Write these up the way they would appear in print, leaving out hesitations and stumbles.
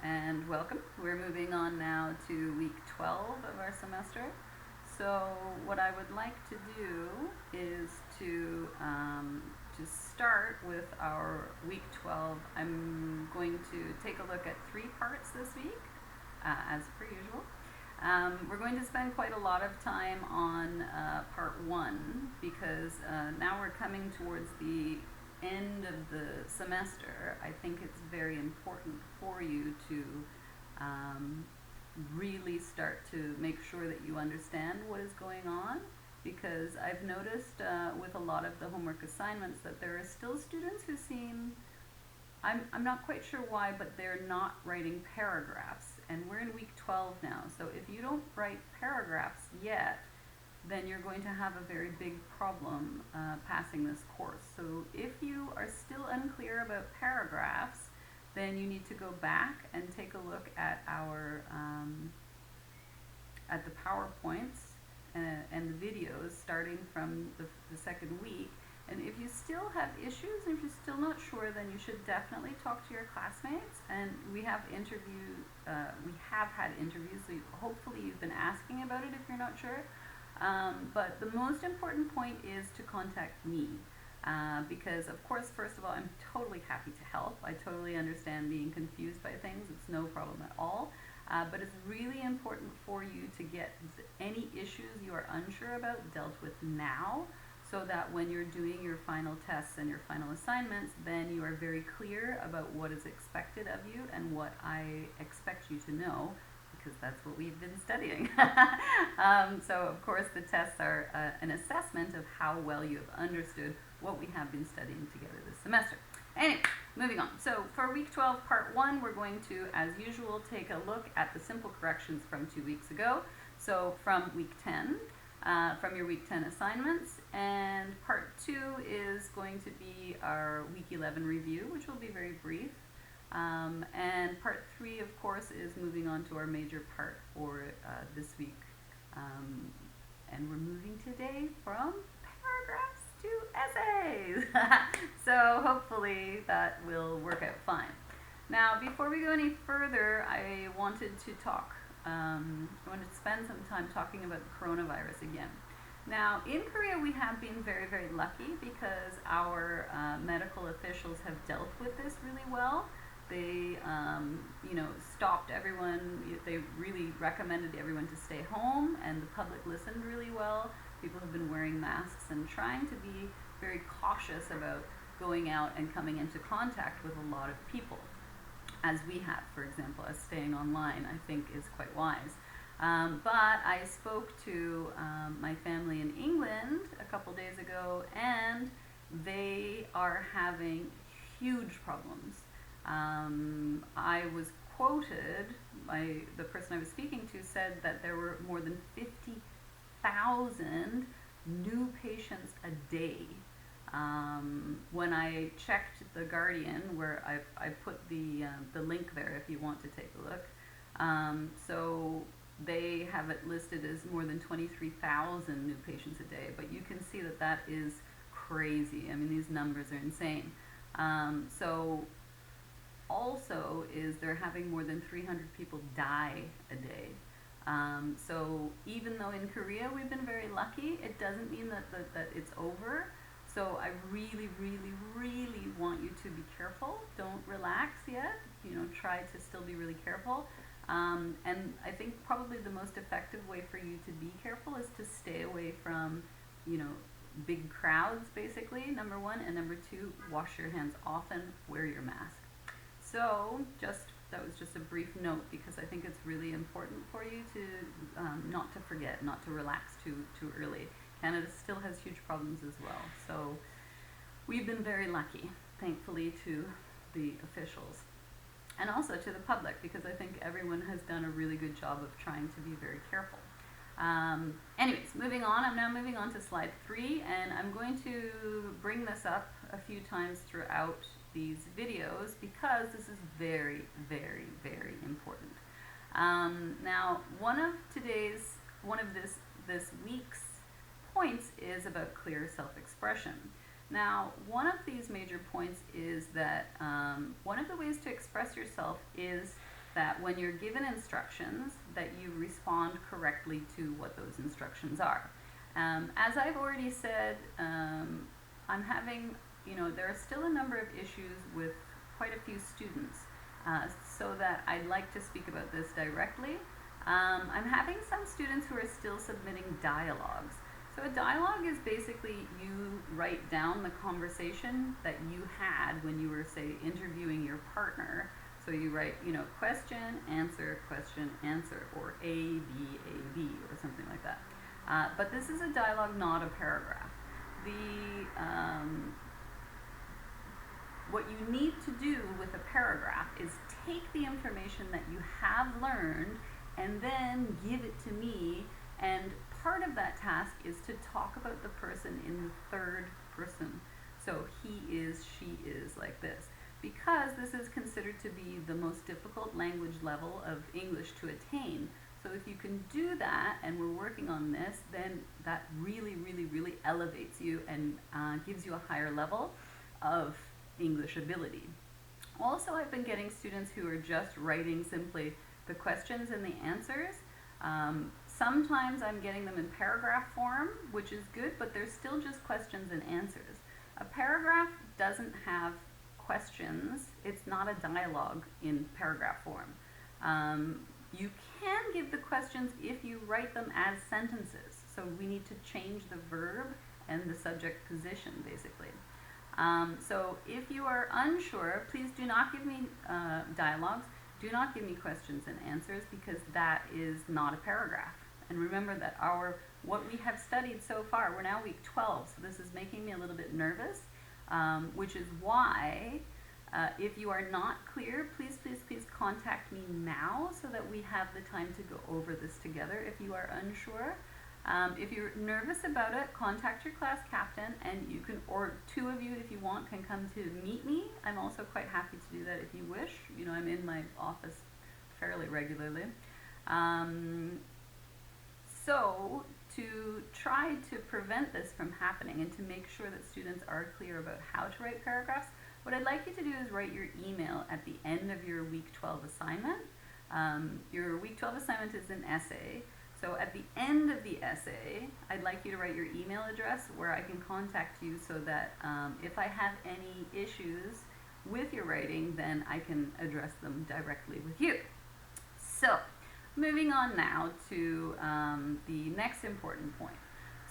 and welcome. We're moving on now to week 12 of our semester. So what I would like to do is to start with our week 12. I'm going to take a look at 3 parts this week, as per usual. We're going to spend quite a lot of time on part 1 because now we're coming towards the end of the semester. I think it's very important for you to really start to make sure that you understand what is going on, because I've noticed with a lot of the homework assignments that there are still students who seem, I'm not quite sure why, but they're not writing paragraphs, and we're in week 12 now, so if you don't write paragraphs yet, then you're going to have a very big problem passing this course. So if you are still unclear about paragraphs, then you need to go back and take a look at our at the PowerPoints and the videos starting from the second week. And if you still have issues, and if you're still not sure, then you should definitely talk to your classmates. And we have had interviews, so hopefully you've been asking about it if you're not sure. But the most important point is to contact me, because of course, first of all, I'm totally happy to help. I totally understand being confused by things. It's no problem at all. But it's really important for you to get any issues you are unsure about dealt with now, so that when you're doing your final tests and your final assignments, then you are very clear about what is expected of you and what I expect you to know, because that's what we've been studying. So of course the tests are an assessment of how well you have understood what we have been studying together this semester. Anyway, moving on. So for week 12, part 1, we're going to, as usual, take a look at the simple corrections from 2 weeks ago. So from week 10, from your week 10 assignments, and part 2 is going to be our week 11 review, which will be very brief. And part 3, of course, is moving on to our major part for this week. And we're moving today from paragraphs to essays. So hopefully that will work out fine. Now, before we go any further, I wanted to spend some time talking about the coronavirus again. Now, in Korea, we have been very, very lucky because our medical officials have dealt with this really well. They, stopped everyone. They really recommended everyone to stay home, and the public listened really well. People have been wearing masks and trying to be very cautious about going out and coming into contact with a lot of people, as we have, for example, as staying online, I think is quite wise. But I spoke to my family in England a couple days ago, and they are having huge problems. I was quoted by the person I was speaking to said that there were more than 50,000 new patients a day. When I checked The Guardian, where I put the link there if you want to take a look, so they have it listed as more than 23,000 new patients a day, but you can see that that is crazy. I mean, these numbers are insane. So also is they're having more than 300 people die a day. So even though in Korea we've been very lucky, it doesn't mean that it's over. So I really, really, really want you to be careful. Don't relax yet. Try to still be really careful. And I think probably the most effective way for you to be careful is to stay away from, big crowds, basically, number 1. And number 2, wash your hands often, wear your mask. So that was just a brief note, because I think it's really important for you to not to forget, not to relax too early. Canada still has huge problems as well. So we've been very lucky, thankfully, to the officials and also to the public, because I think everyone has done a really good job of trying to be very careful. Anyways, moving on. I'm now moving on to slide 3, and I'm going to bring this up a few times throughout these videos because this is very, very, very important. Now, one of this week's points is about clear self-expression. Now, one of these major points is that one of the ways to express yourself is that when you're given instructions, that you respond correctly to what those instructions are. As I've already said, I'm having, there are still a number of issues with quite a few students, so that I'd like to speak about this directly. I'm having some students who are still submitting dialogues. So a dialogue is basically you write down the conversation that you had when you were, say, interviewing your partner. So you write, question, answer, or A, B, or something like that. But this is a dialogue, not a paragraph. What you need to do with a paragraph is take the information that you have learned and then give it to me, and part of that task is to talk about the person in the third person. So he is, she is, like this. Because this is considered to be the most difficult language level of English to attain. So if you can do that, and we're working on this, then that really, really, really elevates you and gives you a higher level of English ability. Also, I've been getting students who are just writing simply the questions and the answers. Sometimes I'm getting them in paragraph form, which is good, but they're still just questions and answers. A paragraph doesn't have questions. It's not a dialogue in paragraph form. You can give the questions if you write them as sentences. So we need to change the verb and the subject position, basically. So if you are unsure, please do not give me dialogues. Do not give me questions and answers, because that is not a paragraph. And remember that what we have studied so far, we're now week 12, so this is making me a little bit nervous, which is why if you are not clear, please, please, please contact me now so that we have the time to go over this together if you are unsure. If you're nervous about it, contact your class captain, and you can, or two of you if you want, can come to meet me. I'm also quite happy to do that if you wish. I'm in my office fairly regularly. So to try to prevent this from happening and to make sure that students are clear about how to write paragraphs, what I'd like you to do is write your email at the end of your week 12 assignment. Your week 12 assignment is an essay. So at the end of the essay, I'd like you to write your email address where I can contact you, so that if I have any issues with your writing, then I can address them directly with you. So moving on now to the next important point.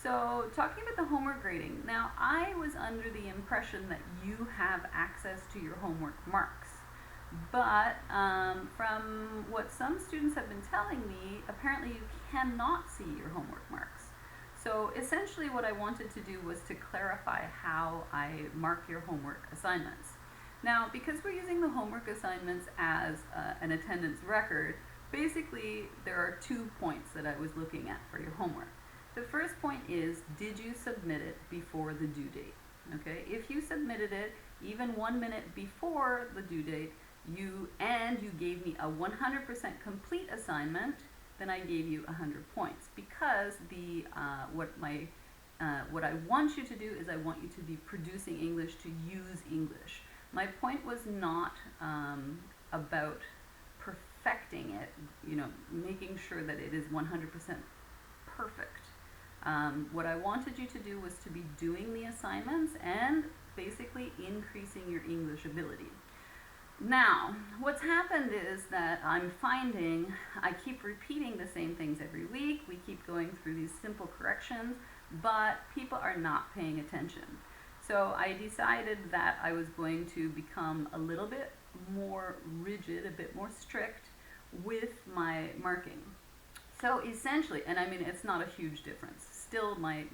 So talking about the homework grading. Now, I was under the impression that you have access to your homework marks. But from what some students have been telling me, apparently you cannot see your homework marks. So essentially what I wanted to do was to clarify how I mark your homework assignments. Now, because we're using the homework assignments as an attendance record, basically there are 2 points that I was looking at for your homework. The first point is, did you submit it before the due date? Okay, if you submitted it even 1 minute before the due date, you gave me a 100% complete assignment, then I gave you 100 points, because what I want you to do is I want you to be producing English to use English. My point was not about perfecting it, making sure that it is 100% perfect. What I wanted you to do was to be doing the assignments and basically increasing your English ability. Now, what's happened is that I'm finding I keep repeating the same things every week. We keep going through these simple corrections, but people are not paying attention. So I decided that I was going to become a little bit more rigid, a bit more strict with my marking. So essentially, and I mean, it's not a huge difference. Still, my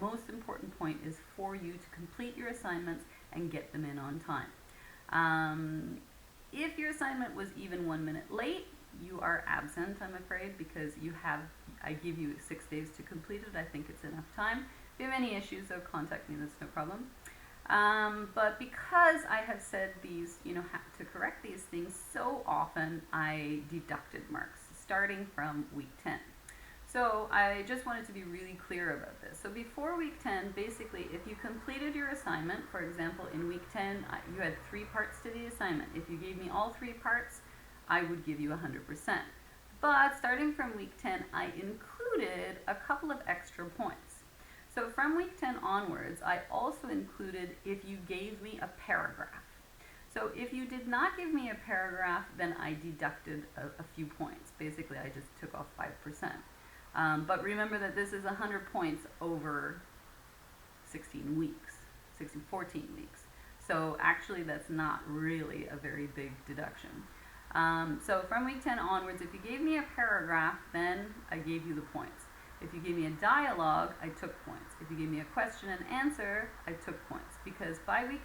most important point is for you to complete your assignments and get them in on time. If your assignment was even 1 minute late, you are absent, I'm afraid, because I give you 6 days to complete it. I think it's enough time. If you have any issues, though, contact me, that's no problem. But because I have said these, to correct these things so often, I deducted marks starting from week 10. So I just wanted to be really clear about this. So before week 10, basically, if you completed your assignment, for example, in week 10, you had 3 parts to the assignment. If you gave me all 3 parts, I would give you 100%. But starting from week 10, I included a couple of extra points. So from week 10 onwards, I also included if you gave me a paragraph. So if you did not give me a paragraph, then I deducted a few points. Basically, I just took off 5%. But remember that this is 100 points over 16 weeks, 14 weeks. So actually that's not really a very big deduction. So from week 10 onwards, if you gave me a paragraph, then I gave you the points. If you gave me a dialogue, I took points. If you gave me a question and answer, I took points. Because by week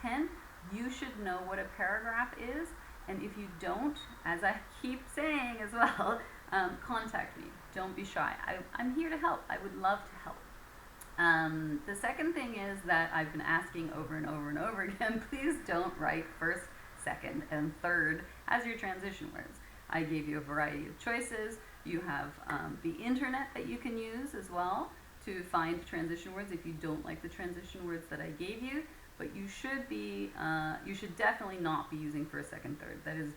10, you should know what a paragraph is. And if you don't, as I keep saying as well, contact me. Don't be shy. I'm here to help. I would love to help. The second thing is that I've been asking over and over and over again, please don't write first, second, and third as your transition words. I gave you a variety of choices. You have the internet that you can use as well to find transition words if you don't like the transition words that I gave you. But you should definitely not be using first, second, third. That is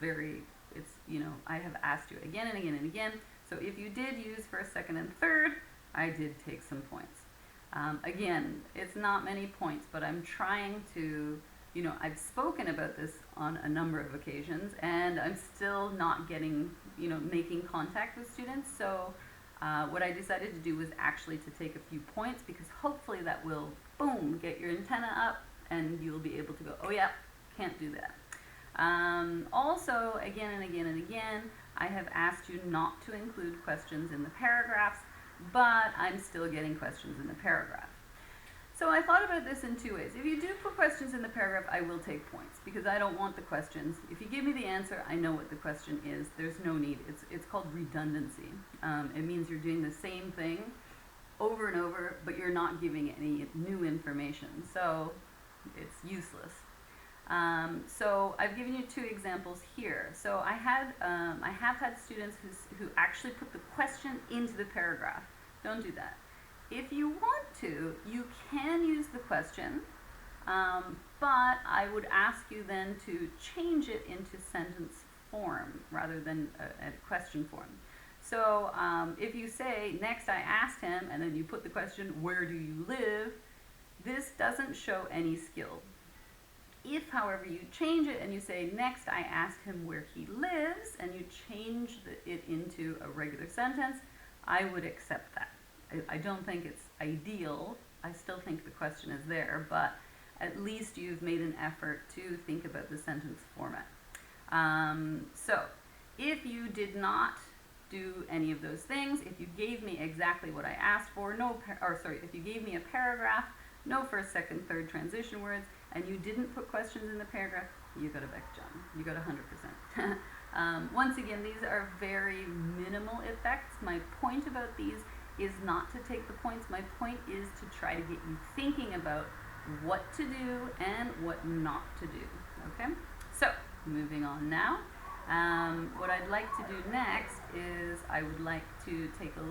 I have asked you again and again and again. So if you did use first, second, and third, I did take some points. Again, it's not many points, but I'm trying to, I've spoken about this on a number of occasions, and I'm still not getting, making contact with students. So what I decided to do was actually to take a few points, because hopefully that will, boom, get your antenna up, and you'll be able to go, oh yeah, can't do that. Also, again and again and again, I have asked you not to include questions in the paragraphs, but I'm still getting questions in the paragraph. So I thought about this in 2 ways. If you do put questions in the paragraph, I will take points, because I don't want the questions. If you give me the answer, I know what the question is. There's no need. It's called redundancy. It means you're doing the same thing over and over, but you're not giving any new information. So it's useless. So I've given you 2 examples here. So I have had students who actually put the question into the paragraph. Don't do that. If you want to, you can use the question, but I would ask you then to change it into sentence form rather than a question form. So if you say, next I asked him, and then you put the question, where do you live? This doesn't show any skill. If, however, you change it and you say, next I asked him where he lives, and you change it into a regular sentence, I would accept that. I don't think it's ideal. I still think the question is there, but at least you've made an effort to think about the sentence format. So if you did not do any of those things, if you gave me exactly what I asked for, if you gave me a paragraph, no first, second, third transition words, and you didn't put questions in the paragraph, you got a Beck John. You got 100%. Once again, these are very minimal effects. My point about these is not to take the points. My point is to try to get you thinking about what to do and what not to do. Okay? So, moving on now. What I'd like to do next is I would like to take a look